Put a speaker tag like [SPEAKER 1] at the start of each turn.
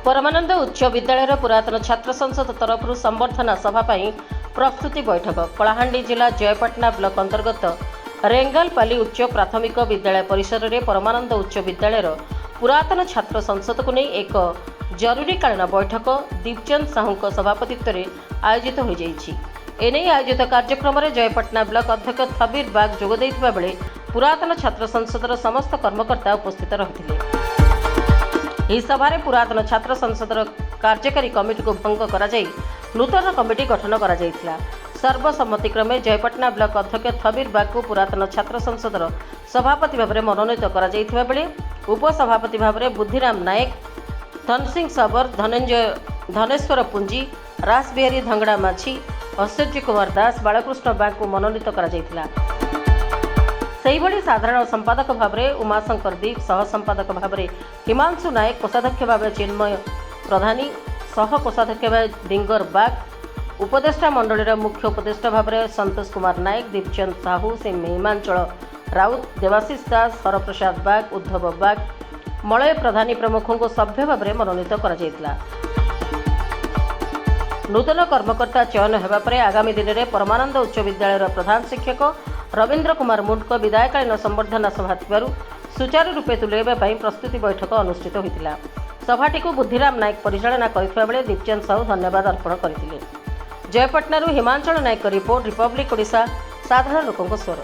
[SPEAKER 1] परमानंद उच्च विद्यालय पुरातन छात्र संसद तरफ संबर्धना सभा प्रस्तुति बैठक कलाहांडी जिला जयपाटना ब्लॉक अंतर्गत रेंगालपाली उच्च प्राथमिक विद्यालय परिसर में परमानंद उच्च विद्यालय पुरातन छात्र संसद को नहीं एक जरूरीकालीन बैठक दीपचंद साहू सभापतित्व में आयोजित हो एने आयोजित कार्यक्रम में जयपाटना ब्लॉक अध्यक्ष थबीर बाग जोगदे बेले पुरातन छात्र संसदर समस्त कर्मकर्ता उपस्थित रही। ଏହି ସଭାରେ ପୁରାତନ ଛାତ୍ର ସଂସଦର କାର୍ଯ୍ୟକାରୀ କମିଟିକୁ ଭଙ୍ଗ କରାଯାଇ ନୂତନ କମିଟି ଗଠନ କରାଯାଇଥିଲା। ସର୍ବସମ୍ମତିକ୍ରମେ ଜୟପାଟନା ବ୍ଲକ ଅଧ୍ୟକ୍ଷ ଥବୀର ବାଗଙ୍କୁ ପୁରାତନ ଛାତ୍ର ସଂସଦର ସଭାପତି ଭାବରେ ମନୋନୀତ କରାଯାଇଥିବା ବେଳେ ଉପସଭାପତି ଭାବରେ ବୁଦ୍ଧିରାମ ନାୟକ, ଧନସିଂ ସବର, ଧନେଶ୍ୱର ପୁଞ୍ଜି, ରାସବିହାରୀ ଧଙ୍ଗଡ଼ା ମାଝୀ, ଐଶ୍ୱର୍ଯ୍ୟ କୁମାର ଦାସ, ବାଳକୃଷ୍ଣ ବାଗଙ୍କୁ ମନୋନୀତ କରାଯାଇଥିଲା। सेहिभଳି साधारण संपादक भाव में उमाशंकर दीप, सह संपादक भाव में हिमांशु नायक, कोषाध्यक्ष भाव चिन्मय प्रधानी, सह कोषाध्यक्ष भाव डिंगर बाग, उपदेष्टा मंडलीर मुख्य उपदेष्टा भाव में संतोष कुमार नायक, दीपचंद साहू, हिमांचल राउत, देवाशीष दास, हरप्रसाद बाग, उद्धव बाग, मलय प्रधानी प्रमुखों को सभ्य भाव में मनोनीत करा। नूतन कर्मकर्ता चयन होगा पर आगामी दिन में परमानंद उच्च विद्यालय प्रधान शिक्षक रवींद्र कुमार मुंड विदायकालीन संबर्धना सभा सुचारू रूपे तुलाइवा प्रस्तुति बैठक अनुष्ठित होता। सभाटी को बुद्धिराम नायक परिचालना करथिबा बेले दीपचंद साहू धन्यवाद अर्पण करथिले। जयपाटना हिमांचल नायक रिपोर्ट, रिपब्लिक ओडिशा, साधारण लोकंक स्वर।